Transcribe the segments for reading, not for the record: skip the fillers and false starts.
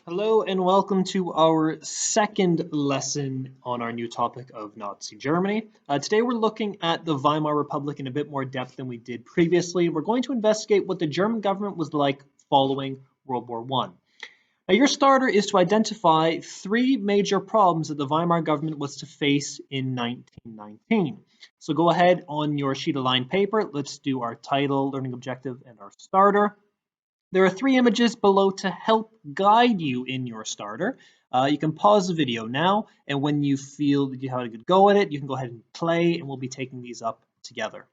Hello and welcome to our second lesson on our new topic of Nazi Germany. Today we're looking at the Weimar Republic in a bit more depth than we did previously. We're going to investigate what the German government was like following World War I. Now, your starter is to identify three major problems that the Weimar government was to face in 1919. So go ahead on your sheet of lined paper. Let's do our title, learning objective, and our starter. There are three images below to help guide you in your starter. You can pause the video now, and when you feel that you have a good go at it, you can go ahead and play, and we'll be taking these up together.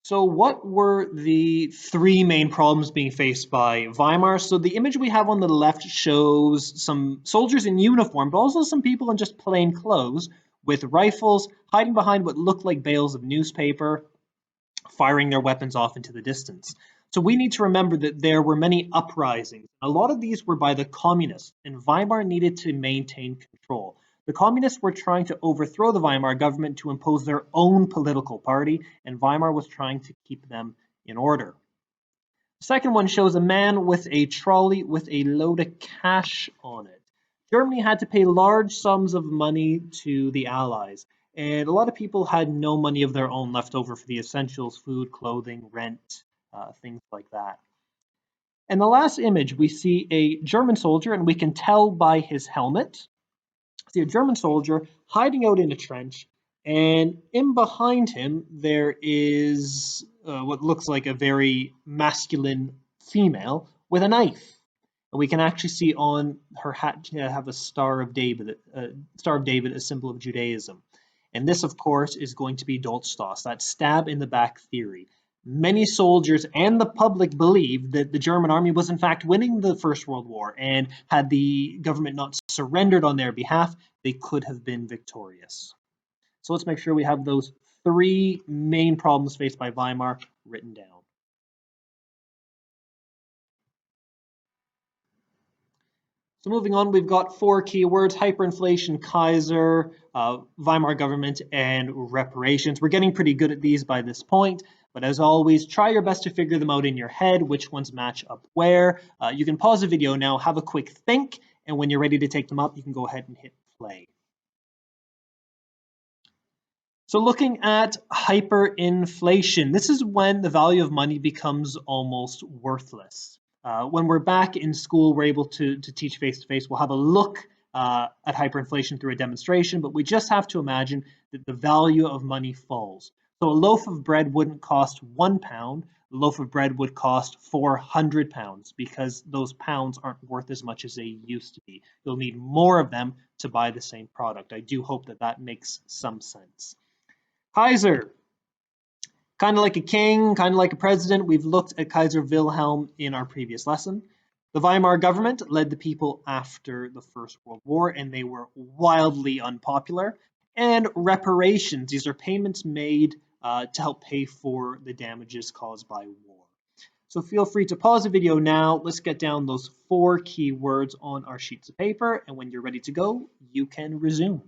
So what were the three main problems being faced by Weimar? So the image we have on the left shows some soldiers in uniform, but also some people in just plain clothes with rifles hiding behind what looked like bales of newspaper, firing their weapons off into the distance. So we need to remember that there were many uprisings. A lot of these were by the communists, and Weimar needed to maintain control. The communists were trying to overthrow the Weimar government to impose their own political party, and Weimar was trying to keep them in order. The second one shows a man with a trolley with a load of cash on it. Germany had to pay large sums of money to the Allies, and a lot of people had no money of their own left over for the essentials, food, clothing, rent, things like that. In the last image, we see a German soldier, and we can tell by his helmet. See a German soldier hiding out in a trench, and in behind him there is what looks like a very masculine female with a knife. And we can actually see on her hat have a Star of David, a symbol of Judaism. And this, of course, is going to be Dolchstoss, that stab in the back theory. Many soldiers and the public believed that the German army was in fact winning the First World War, and had the government not surrendered on their behalf, they could have been victorious. So let's make sure we have those three main problems faced by Weimar written down. So moving on, we've got four keywords: hyperinflation, Kaiser, Weimar government, and reparations. We're getting pretty good at these by this point, but as always, try your best to figure them out in your head, which ones match up where. You can pause the video now, have a quick think, and when you're ready to take them up, you can go ahead and hit play. So looking at hyperinflation, this is when the value of money becomes almost worthless. When we're back in school, we're able to teach face-to-face. We'll have a look at hyperinflation through a demonstration, but we just have to imagine that the value of money falls. So a loaf of bread wouldn't cost £1, a loaf of bread would cost £400 because those pounds aren't worth as much as they used to be. You'll need more of them to buy the same product. I do hope that that makes some sense. Kaiser, kind of like a king, kind of like a president. We've looked at Kaiser Wilhelm in our previous lesson. The Weimar government led the people after the First World War, and they were wildly unpopular. And reparations, these are payments made to help pay for the damages caused by war. So feel free to pause the video now. Let's get down those four key words on our sheets of paper, and when you're ready to go, you can resume.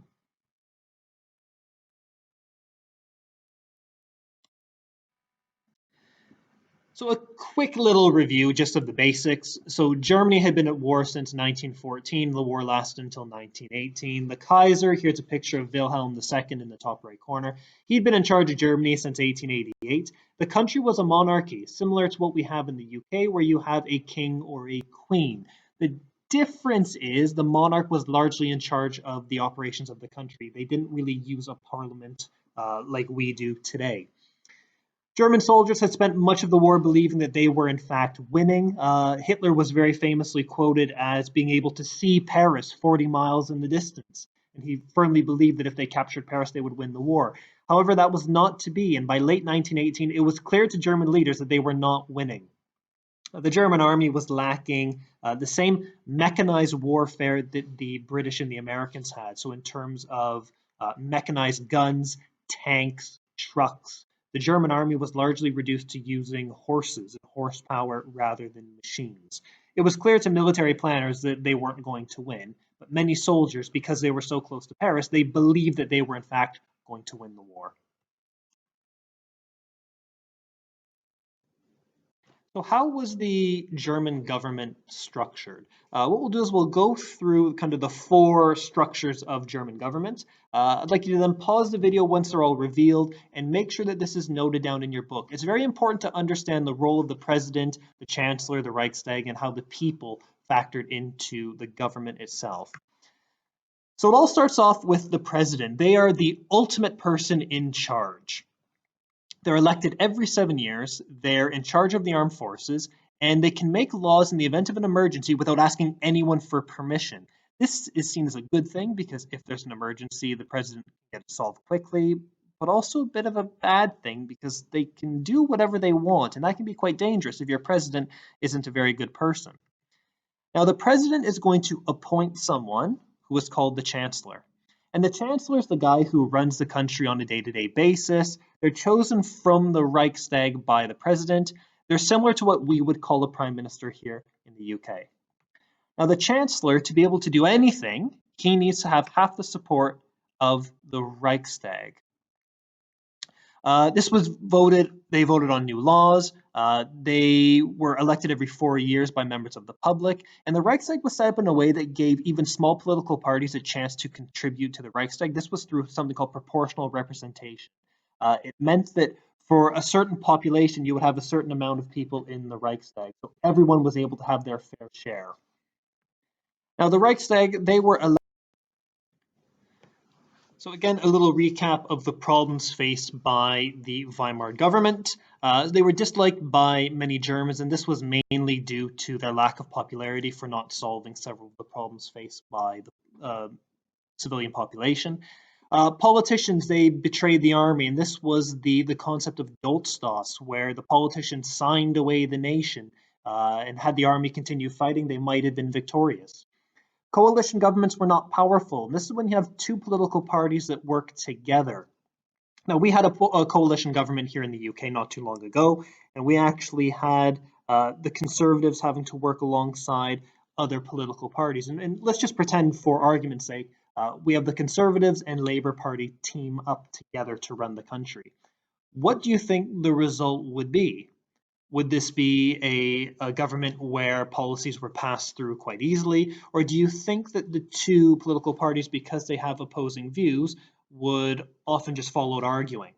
So a quick little review just of the basics. So Germany had been at war since 1914. The war lasted until 1918. The Kaiser, here's a picture of Wilhelm II in the top right corner. He'd been in charge of Germany since 1888. The country was a monarchy, similar to what we have in the UK, where you have a king or a queen. The difference is the monarch was largely in charge of the operations of the country. They didn't really use a parliament like we do today. German soldiers had spent much of the war believing that they were in fact winning. Hitler was very famously quoted as being able to see Paris 40 miles in the distance, and he firmly believed that if they captured Paris, they would win the war. However, that was not to be, and by late 1918, it was clear to German leaders that they were not winning. The German army was lacking the same mechanized warfare that the British and the Americans had. So in terms of mechanized guns, tanks, trucks, the German army was largely reduced to using horses and horsepower rather than machines. It was clear to military planners that they weren't going to win, but many soldiers, because they were so close to Paris, they believed that they were in fact going to win the war. So how was the German government structured? What we'll do is we'll go through kind of the four structures of German government. I'd like you to then pause the video once they're all revealed and make sure that this is noted down in your book. It's very important to understand the role of the president, the chancellor, the Reichstag, and how the people factored into the government itself. So it all starts off with the president. They are the ultimate person in charge. They're elected every 7 years. They're in charge of the armed forces, and they can make laws in the event of an emergency without asking anyone for permission. This is seen as a good thing because if there's an emergency, the president can get it solved quickly, but also a bit of a bad thing because they can do whatever they want, and that can be quite dangerous if your president isn't a very good person. Now, the president is going to appoint someone who is called the chancellor. And the chancellor is the guy who runs the country on a day-to-day basis. They're chosen from the Reichstag by the president. They're similar to what we would call a prime minister here in the UK. Now, the chancellor, to be able to do anything, he needs to have half the support of the Reichstag. This was voted, they voted on new laws. They were elected every 4 years by members of the public. And the Reichstag was set up in a way that gave even small political parties a chance to contribute to the Reichstag. This was through something called proportional representation. It meant that for a certain population, you would have a certain amount of people in the Reichstag. So everyone was able to have their fair share. Now, the Reichstag, they were elected. So again, a little recap of the problems faced by the Weimar government. They were disliked by many Germans, and this was mainly due to their lack of popularity for not solving several of the problems faced by the civilian population. Politicians, they betrayed the army, and this was the concept of Dolchstoss, where the politicians signed away the nation, and had the army continue fighting, they might have been victorious. Coalition governments were not powerful. And this is when you have two political parties that work together. Now, we had a coalition government here in the UK not too long ago, and we actually had the Conservatives having to work alongside other political parties. And let's just pretend, for argument's sake, we have the Conservatives and Labour Party team up together to run the country. What do you think the result would be? Would this be a government where policies were passed through quite easily? Or do you think that the two political parties, because they have opposing views, would often just fall out arguing?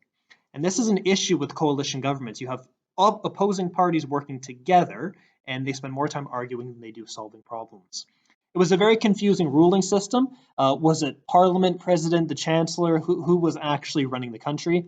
And this is an issue with coalition governments. You have opposing parties working together, and they spend more time arguing than they do solving problems. It was a very confusing ruling system. Was it Parliament, President, the Chancellor? Who was actually running the country?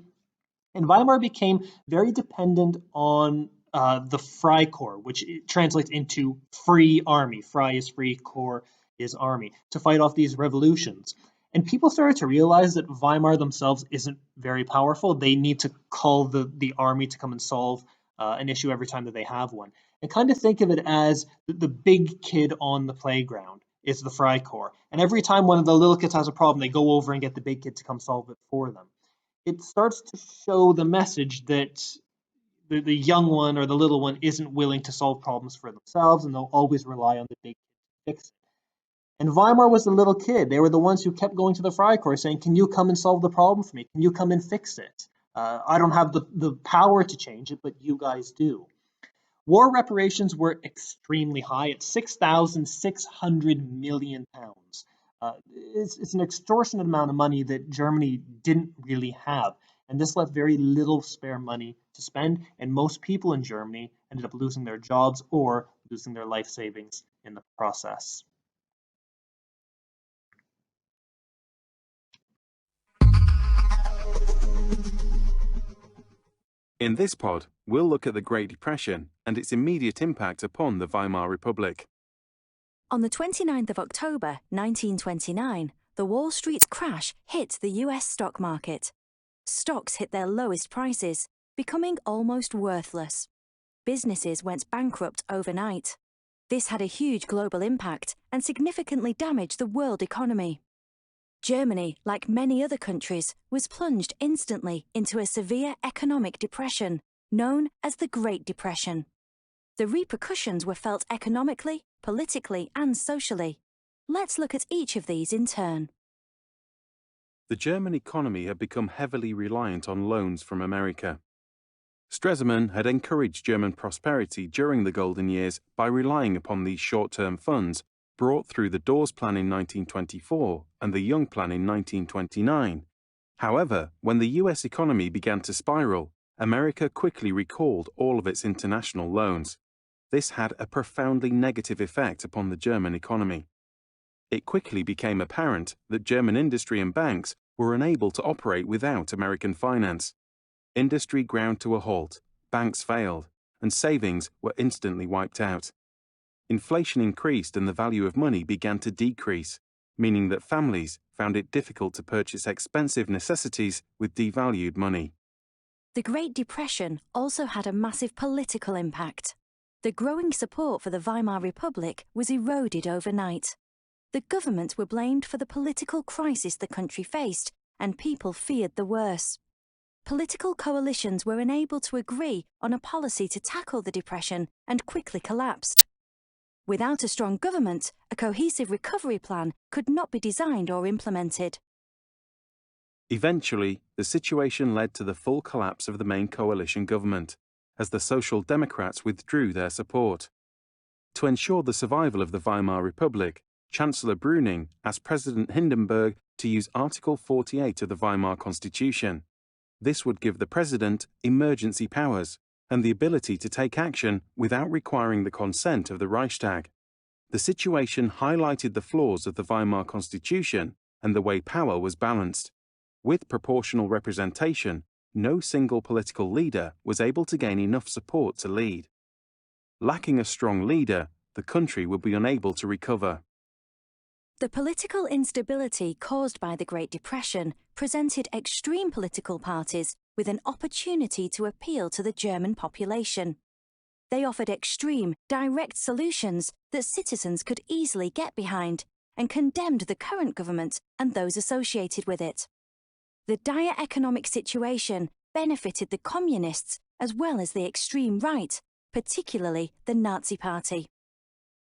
And Weimar became very dependent on the Freikorps, which translates into free army. Frei is free, Corps is army, to fight off these revolutions. And people started to realize that Weimar themselves isn't very powerful. They need to call the army to come and solve an issue every time that they have one. And kind of think of it as the big kid on the playground is the Freikorps. And every time one of the little kids has a problem, they go over and get the big kid to come solve it for them. It starts to show the message that the young one or the little one isn't willing to solve problems for themselves, and they'll always rely on the big kid to fix it. And Weimar was the little kid. They were the ones who kept going to the Freikorps saying, can you come and solve the problem for me? Can you come and fix it? I don't have the power to change it, but you guys do. War reparations were extremely high at £6,600 million. It's an extortionate amount of money that Germany didn't really have. And this left very little spare money to spend. And most people in Germany ended up losing their jobs or losing their life savings in the process. In this pod, we'll look at the Great Depression and its immediate impact upon the Weimar Republic. On the 29th of October 1929, the Wall Street crash hit the US stock market. Stocks hit their lowest prices, becoming almost worthless. Businesses went bankrupt overnight. This had a huge global impact and significantly damaged the world economy. Germany, like many other countries, was plunged instantly into a severe economic depression, known as the Great Depression. The repercussions were felt economically, politically, and socially. Let's look at each of these in turn. The German economy had become heavily reliant on loans from America. Stresemann had encouraged German prosperity during the golden years by relying upon these short-term funds brought through the Dawes Plan in 1924 and the Young Plan in 1929. However, when the US economy began to spiral, America quickly recalled all of its international loans. This had a profoundly negative effect upon the German economy. It quickly became apparent that German industry and banks were unable to operate without American finance. Industry ground to a halt, banks failed, and savings were instantly wiped out. Inflation increased and the value of money began to decrease, meaning that families found it difficult to purchase expensive necessities with devalued money. The Great Depression also had a massive political impact. The growing support for the Weimar Republic was eroded overnight. The government were blamed for the political crisis the country faced, and people feared the worst. Political coalitions were unable to agree on a policy to tackle the depression and quickly collapsed. Without a strong government, a cohesive recovery plan could not be designed or implemented. Eventually, the situation led to the full collapse of the main coalition government, as the Social Democrats withdrew their support. To ensure the survival of the Weimar Republic, Chancellor Brüning asked President Hindenburg to use Article 48 of the Weimar Constitution. This would give the president emergency powers and the ability to take action without requiring the consent of the Reichstag. The situation highlighted the flaws of the Weimar Constitution and the way power was balanced. With proportional representation, no single political leader was able to gain enough support to lead. Lacking a strong leader, the country would be unable to recover. The political instability caused by the Great Depression presented extreme political parties with an opportunity to appeal to the German population. They offered extreme, direct solutions that citizens could easily get behind and condemned the current government and those associated with it. The dire economic situation benefited the communists as well as the extreme right, particularly the Nazi Party.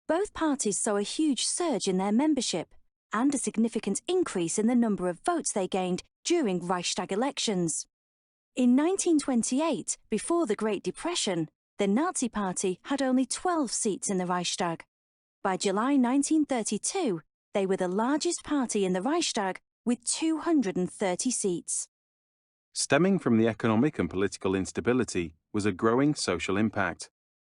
Both parties saw a huge surge in their membership and a significant increase in the number of votes they gained during Reichstag elections. In 1928, before the Great Depression, the Nazi Party had only 12 seats in the Reichstag. By July 1932, they were the largest party in the Reichstag with 230 seats. Stemming from the economic and political instability was a growing social impact.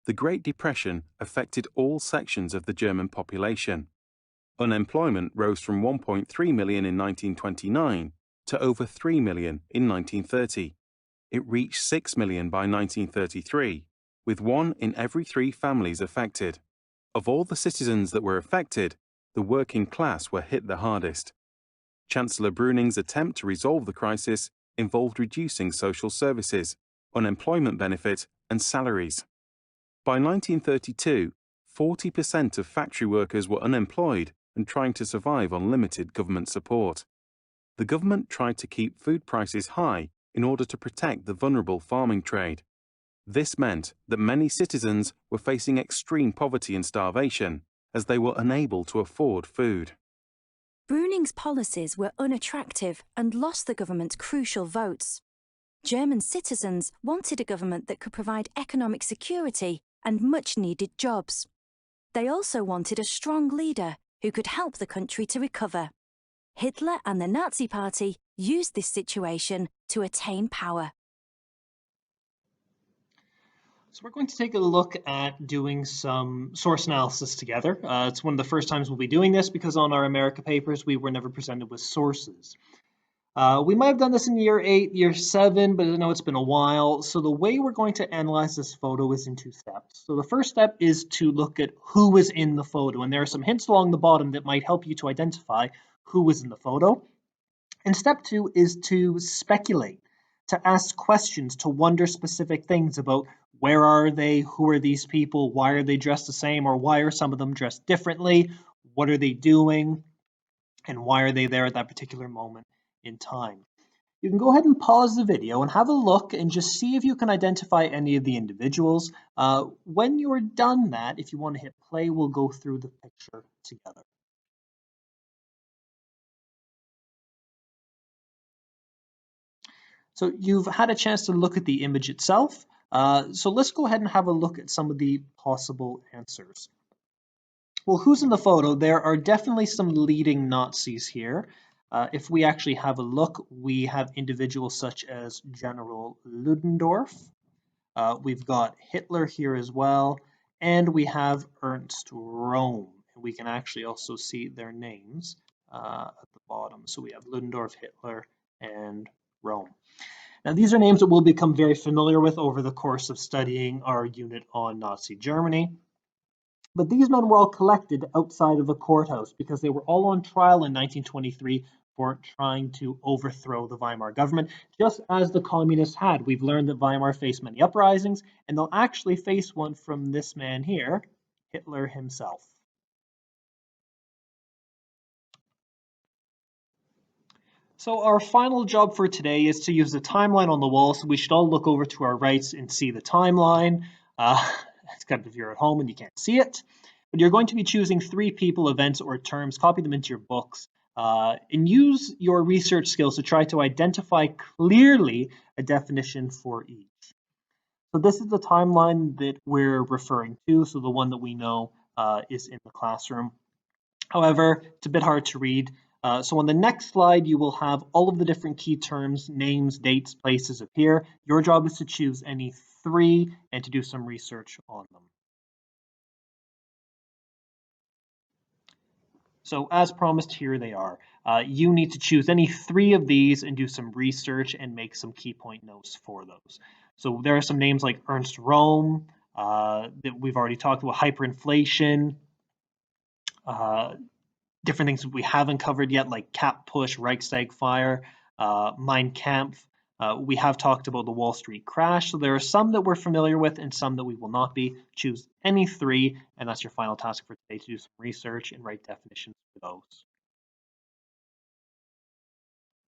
The Great Depression affected all sections of the German population. Unemployment rose from 1.3 million in 1929 to over 3 million in 1930. It reached 6 million by 1933, with 1 in every 3 families affected. Of all the citizens that were affected, the working class were hit the hardest. Chancellor Brüning's attempt to resolve the crisis involved reducing social services, unemployment benefit, and salaries. By 1932, 40% of factory workers were unemployed and trying to survive on limited government support. The government tried to keep food prices high in order to protect the vulnerable farming trade. This meant that many citizens were facing extreme poverty and starvation, as they were unable to afford food. Brüning's policies were unattractive and lost the government crucial votes. German citizens wanted a government that could provide economic security and much-needed jobs. They also wanted a strong leader who could help the country to recover. Hitler and the Nazi Party used this situation to attain power. So we're going to take a look at doing some source analysis together. It's one of the first times we'll be doing this because on our America papers we were never presented with sources. We might have done this in year 8, year 7, but I know it's been a while. So the way we're going to analyze this photo is in 2 steps. So the first step is to look at who was in the photo, and there are some hints along the bottom that might help you to identify who was in the photo. And step 2 is to speculate, to ask questions, to wonder specific things about where are they, who are these people, why are they dressed the same, or why are some of them dressed differently, what are they doing, and why are they there at that particular moment in time. You can go ahead and pause the video and have a look and just see if you can identify any of the individuals. When you're done that, if you want to hit play, we'll go through the picture together. So you've had a chance to look at the image itself. So let's go ahead and have a look at some of the possible answers. Well, who's in the photo? There are definitely some leading Nazis here. If we actually have a look, we have individuals such as General Ludendorff. We've got Hitler here as well, and we have Ernst Röhm. We can actually also see their names at the bottom. So we have Ludendorff, Hitler, and Röhm. Now, these are names that we'll become very familiar with over the course of studying our unit on Nazi Germany. But these men were all collected outside of a courthouse because they were all on trial in 1923 for trying to overthrow the Weimar government, just as the communists had. We've learned that Weimar faced many uprisings, and they'll actually face one from this man here, Hitler himself. So our final job for today is to use the timeline on the wall, so we should all look over to our rights and see the timeline. It's kind of if you're at home and you can't see it. But you're going to be choosing 3 people, events, or terms, copy them into your books, and use your research skills to try to identify clearly a definition for each. So this is the timeline that we're referring to, so the one that we know is in the classroom. However, it's a bit hard to read. So on the next slide, you will have all of the different key terms, names, dates, places appear. Your job is to choose any 3 and to do some research on them. So as promised, here they are. You need to choose any 3 of these and do some research and make some key point notes for those. So there are some names like Ernst Röhm that we've already talked about, hyperinflation, different things we haven't covered yet, like Cap Push, Reichstag Fire, Mein Kampf. We have talked about the Wall Street crash, so there are some that we're familiar with and some that we will not be. Choose any 3, and that's your final task for today, to do some research and write definitions for those.